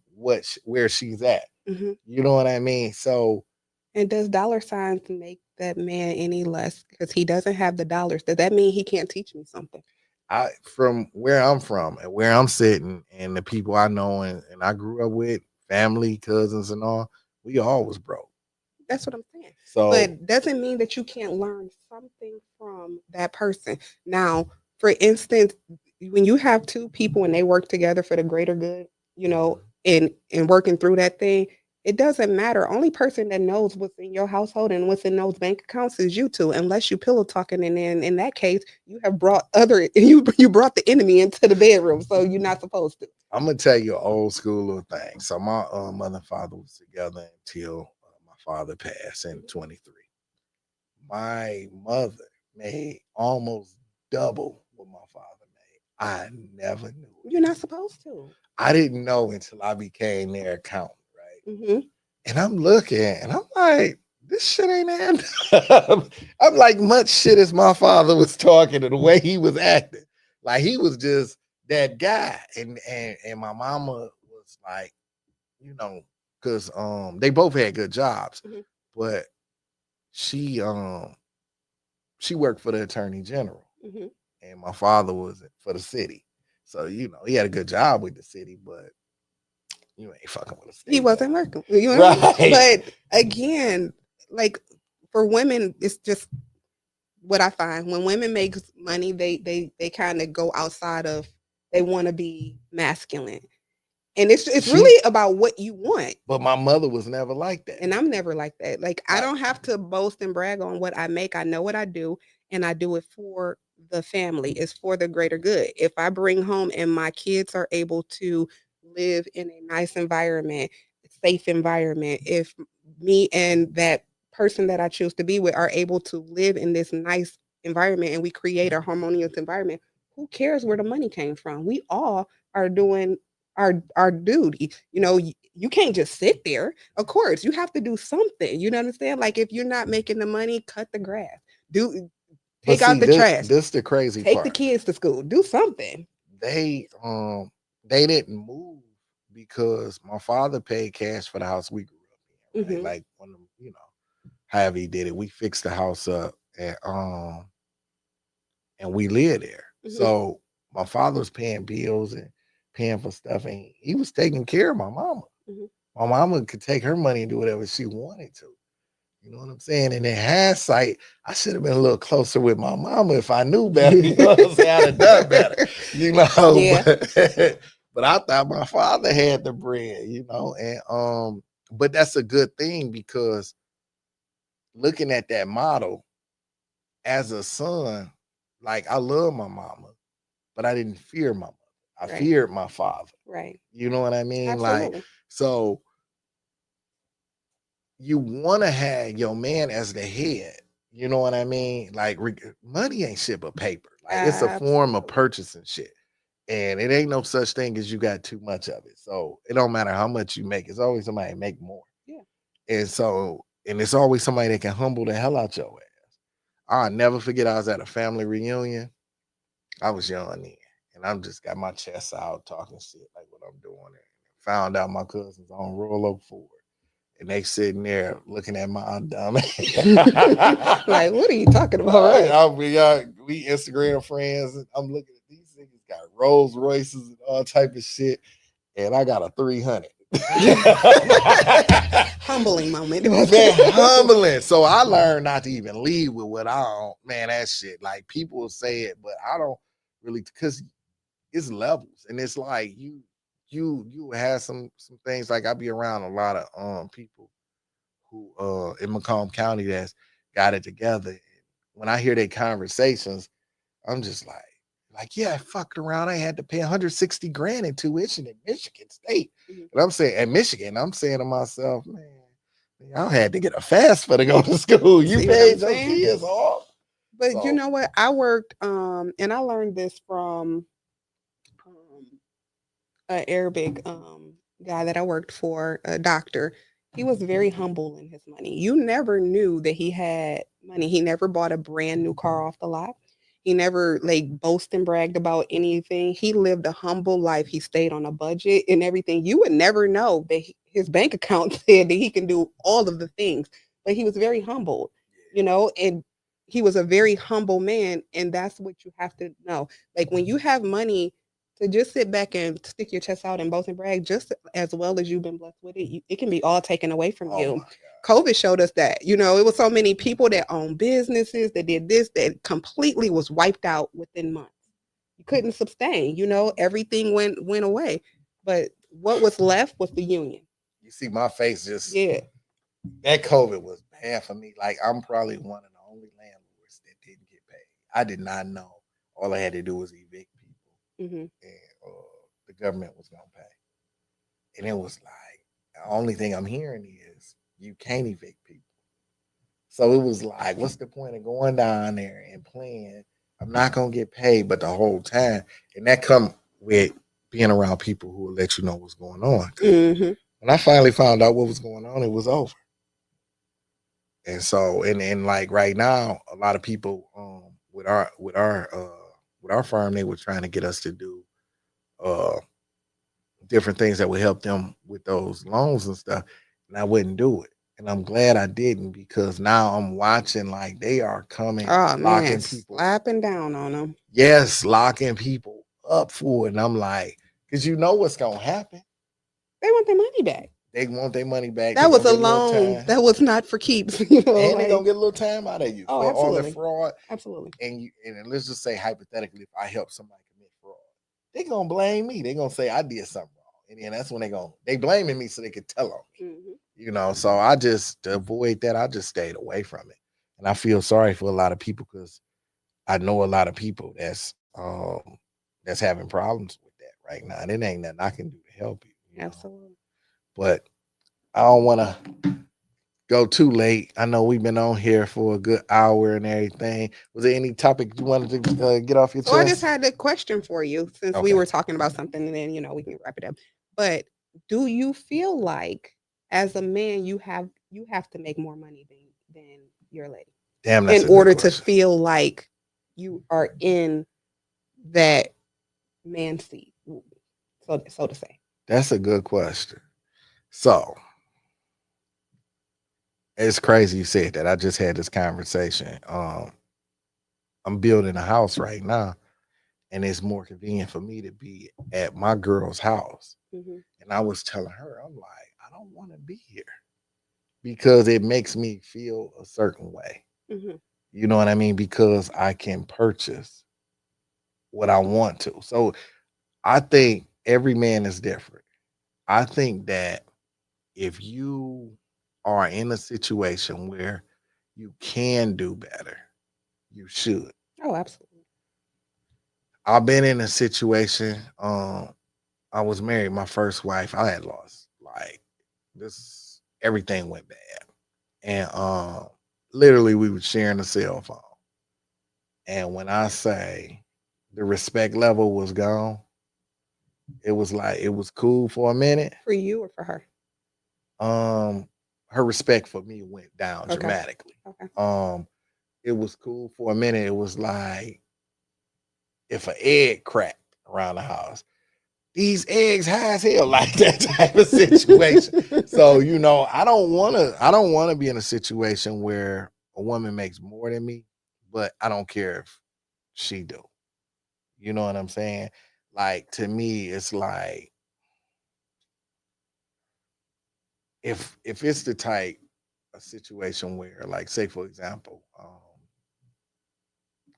where she's at. Mhm. You know what I mean? So And does dollar signs make that man any less because he doesn't have the dollars? Does that mean he can't teach me something? from where I'm from and where I'm sitting and the people I know and I grew up with, family, cousins and all, we all was broke. That's what I'm saying. So But doesn't mean that you can't learn something from that person. Now, for instance, when you have two people and they work together for the greater good, you know, and working through that thing, it doesn't matter. Only person that knows what's in your household and what's in those bank accounts is you two, unless you pillow talking. And then in that case, you have brought other you brought the enemy into the bedroom, so you're not supposed to. I'm gonna tell you an old school little thing. So my mother and father was together until my father passed in 23. My mother made almost double what my father made. I never knew it. You're not supposed to. I didn't know until I became their accountant, right? Mm-hmm. And I'm looking and I'm like, this shit ain't adding up. I'm like, much shit as my father was talking and the way he was acting. Like he was just that guy. And my mama was like, you know, because they both had good jobs, Mhm. but she worked for the attorney general Mm-hmm. and my father was for the city. So, you know, he had a good job with the city, but you ain't fucking with a state. He wasn't working. You know? Right. But again, like for women, it's just what I find when women make money, they kind of go outside of, they want to be masculine. And it's really about what you want. But my mother was never like that. And I'm never like that. Like I don't have to boast and brag on what I make. I know what I do, and I do it for the family. It's for the greater good. If I bring home and my kids are able to live in a nice environment, safe environment, if me and that person that I choose to be with are able to live in this nice environment and we create a harmonious environment, who cares where the money came from? We all are doing our duty. You know, you can't just sit there. Of course, you have to do something. You know what I'm saying? Like if you're not making the money, cut the grass. Take out the trash. This the crazy Take part. the kids to school. Do something. They didn't move because my father paid cash for the house we grew up in. Right? Mhm. Like when you know, however he did it, we fixed the house up and we lived there. Mhm. So my father was paying bills and paying for stuff, and he was taking care of my mama. Mhm. My mama could take her money and do whatever she wanted to. You know what I'm saying? And in hindsight, I should have been a little closer with my mama if I knew better. You know what I'm saying? I'd have done better. You know, Yeah. but I thought my father had the bread, you know, and but that's a good thing because looking at that model as a son, like I love my mama, but I didn't fear my mother. I Right. feared my father. Right. You know what I mean? Absolutely. Like, so you want to have your man as the head. You know what I mean? Like money ain't shit but paper. Like it's a form of Absolutely. purchasing shit. And it ain't no such thing as you got too much of it. So it don't matter how much you make. It's always somebody make more. Yeah. And so, and it's always somebody that can humble the hell out your ass. I'll never forget I was at a family reunion. I was young then. And I'm just got my chest out talking shit like what I'm doing. And found out my cousins on Royal Oak Ford. And they sitting there looking at my dumb ass. Like, what are you talking about? Right? We Instagram friends. And I'm looking at these niggas got Rolls Royces and all type of shit. And I got a 300. Humbling moment. Man, humbling. So I learned not to even lead with what I don't. Man, that shit. Like people will say it, but I don't really, because it's levels. And it's like you have some things, like I be around a lot of people who in Macomb County that's got it together. When I hear their conversations, I'm just like, yeah, I fucked around. I had to pay 160 grand in tuition in Michigan State. Mhm. And I'm saying, at Michigan, I'm saying to myself, man, I had to get a fast for to go to school. You See what paid I'm your saying? kids off. But So- you know what? I worked, and I learned this from an Arabic guy that I worked for, a doctor. He was very humble in his money. You never knew that he had money. He never bought a brand new car off the lot. He never like boasted and bragged about anything. He lived a humble life. He stayed on a budget and everything. You would never know that his bank account said that he can do all of the things, but he was very humble, you know, and he was a very humble man. And that's what you have to know. Like when you have money, to just sit back and stick your chest out and boast and brag, just as well as you've been blessed with it, it can be all taken away from you. COVID showed us that. You know, it was so many people that own businesses that did this that completely was wiped out within months. You couldn't sustain. Everything went away. But what was left was the union. You see my face just Yeah. that COVID was bad for me. Like I'm probably one of the only landlords that didn't get paid. I did not know. All I had to do was evict people, Hmm. and the government was gonna pay. And it was like the only thing I'm hearing is you can't evict people. So it was like, what's the point of going down there and playing? I'm not gonna get paid, but the whole time, and that come with being around people who will let you know what's going on. Hmm. When I finally found out what was going on, it was over. And so, and like right now, a lot of people with our firm, they were trying to get us to do uh different things that would help them with those loans and stuff, and I wouldn't do it. And I'm glad I didn't because now I'm watching like they are coming, Oh man, locking people. slapping down on them. Yes, locking people up for it. And I'm like, because you know what's gonna happen. They want their money back. They want their money back. They're That was gonna a get a little loan. time. That was not for keeps. And they're gonna Like, get a little time out of you oh, for all the absolutely, fraud. absolutely. And let's just say hypothetically, if I help somebody commit fraud, they're gonna blame me. They're gonna say I did something wrong. And then that's when they blaming me so they could tell on me. Hmm. So I just to avoid that, I just stayed away from it. And I feel sorry for a lot of people because I know a lot of people that's having problems with that right now. And it ain't nothing I can do to help you, Absolutely. But I don't wanna go too late. I know we've been on here for a good hour and everything. Was there any topic you wanted to get off your So I just chest? had a question for you since we Okay. were talking about something, and then we can wrap it up. But do you feel like as a man you have to make more money than your lady Damn, that's in a good order to question. feel like you are in that man seat, so to say? That's a good question. So it's crazy you said that. I just had this conversation. I'm building a house right now, and it's more convenient for me to be at my girl's house. Hmm. And I was telling her, I'm like, I don't want to be here because it makes me feel a certain way. Hmm. You know what I mean? Because I can purchase what I want to. So I think every man is different. I think that if you are in a situation where you can do better, you should. Oh, absolutely. I've been in a situation. I was married. My first wife, I had lost like this. Everything went bad, and literally we were sharing a cell phone. And when I say the respect level was gone, it was like it was cool for a minute. For you or for her? Um, her respect for me went down Okay. dramatically. Okay. It was cool for a minute. It was like if an egg cracked around the house, these eggs high as hell, like that type of situation. So I don't wanna be in a situation where a woman makes more than me, but I don't care if she do. You know what I'm saying? Like to me, it's like if it's the type a situation where, like, say for example,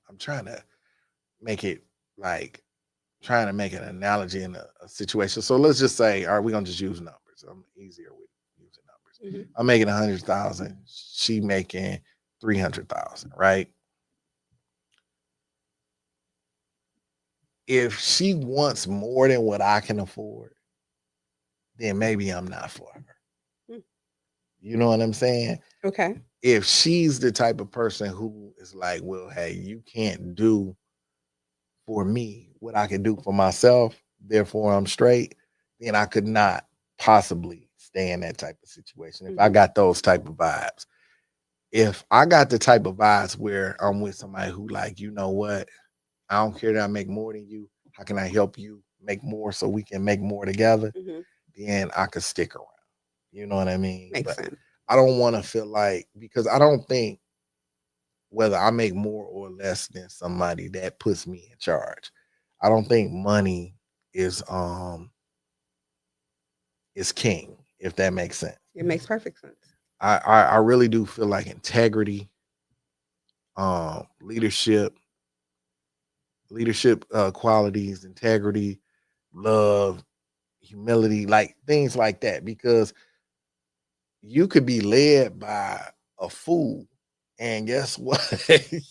I'm trying to make it like trying to make an analogy in a situation. So let's just say, all right, we're gonna just use numbers. I'm easier with using numbers. Hmm. I'm making 100,000. She making 300,000. Right? If she wants more than what I can afford, then maybe I'm not for her. You know what I'm saying? Okay. If she's the type of person who is like, well, hey, you can't do for me what I can do for myself, therefore I'm straight, then I could not possibly stay in that type of situation if I Hmm. got those type of vibes. If I got the type of vibes where I'm with somebody who like, you know what, I don't care that I make more than you. How can I help you make more so we can make more together? Hmm. Then I could stick around. You know what I mean? Makes But sense. I don't want to feel like because I don't think whether I make more or less than somebody that puts me in charge. I don't think money is um is king, if that makes sense. It makes perfect sense. I really do feel like integrity, leadership, leadership qualities, integrity, love, humility, like things like that. Because you could be led by a fool, and guess what?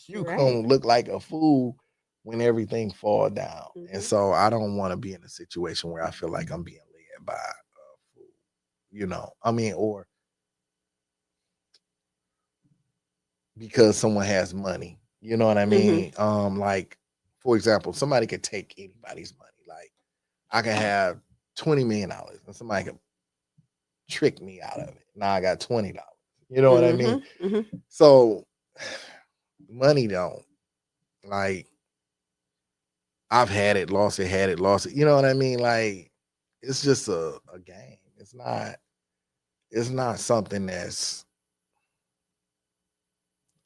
You Right. gonna look like a fool when everything fall down. And Mhm. so I don't want to be in a situation where I feel like I'm being led by a fool. I mean, or because someone has money. You know what I Mhm. mean? Like, for example, somebody could take anybody's money. Like, I can have $20 million and somebody could trick me out of it. Now I got $20. You know what I mean? Mhm. Mhm. So money don't, like, I've had it, lost it, had it, lost it. You know what I mean? Like, it's just a game. It's not something that's,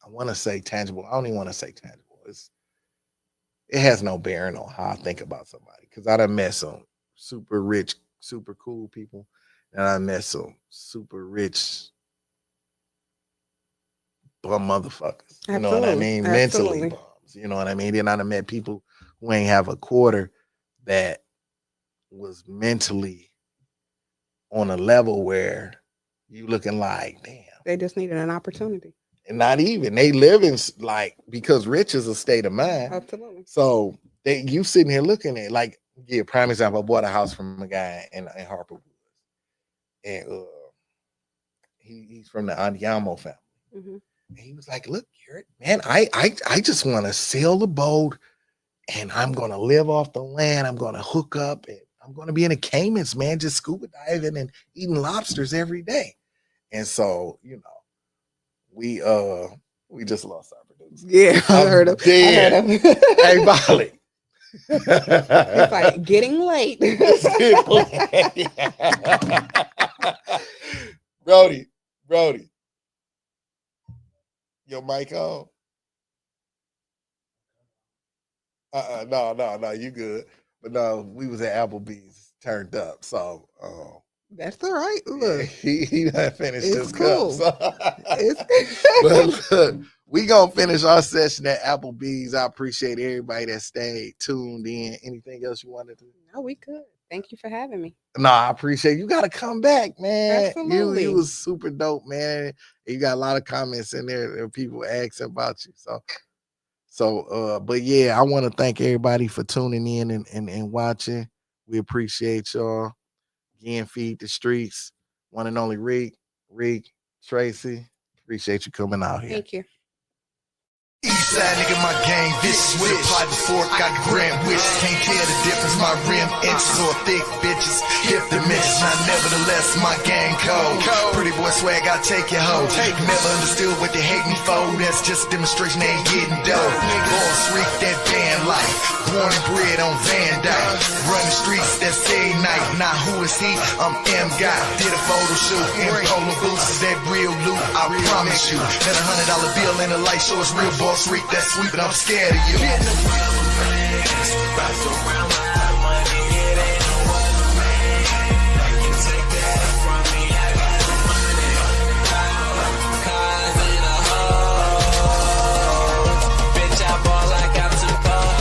I want to say tangible. I don't even want to say tangible. It has no bearing on how I think about somebody. Cause I done met some super rich, super cool people. And I met some super rich bum motherfuckers. You know what I Absolutely. mean? Mentally Absolutely. bums. You know what I mean? Then I done met people who ain't have a quarter that was mentally on a level where you looking like, damn. They just needed an opportunity. And not even, they live in, like, because rich is a state of mind. Absolutely. So you sitting here looking at, like, yeah, prime example, I bought a house from a guy in Harper Woods. And he's from the Andiamo family. Mhm. And he was like, look, Garrett, man, I just want to sail the boat and I'm gonna live off the land. I'm gonna hook up and I'm gonna be in the Caymans, man, just scuba diving and eating lobsters every day. And so, we just lost our producer. Yeah, I I'm heard him. dead. I heard him. Hey, Molly. It's like getting late. Brody, your mic on? No, you good. But no, we was at Applebee's, turned up. So That's all right. yeah, Look, he done finished it's his cool. cup. So. It's But look, we gonna finish our session at Applebee's. I appreciate everybody that stayed tuned in. Anything else you wanted to? No, we could. Thank you for having me. No, I appreciate you. Got to come back, man. Absolutely. You was super dope, man. You got a lot of comments in there that people asking about you. But yeah, I want to thank everybody for tuning in and watching. We appreciate y'all. Again, feed the streets. One and only Reek, Tracy. Appreciate you coming out here. Thank you. Eastside nigga, my gang vicious with a pot and fork, got grand wish. Can't tell the difference, my rim inches or thick bitches. Hip dimensions, now nevertheless, my gang cold. Pretty boy swag, I take your hoe. Never understood what they hate me for. That's just a demonstration, they ain't getting dope. Boss freak that band life. Born and bred on Van Dyke. Run the streets, that's day night. Now who is he? I'm M Guy. Did a photo shoot in polo boots. Is that real loot? I promise you. That $100 bill in the light show is real boss freak. That's sweet, but I'm scared of you. Bitch, I ball like I'm too cold.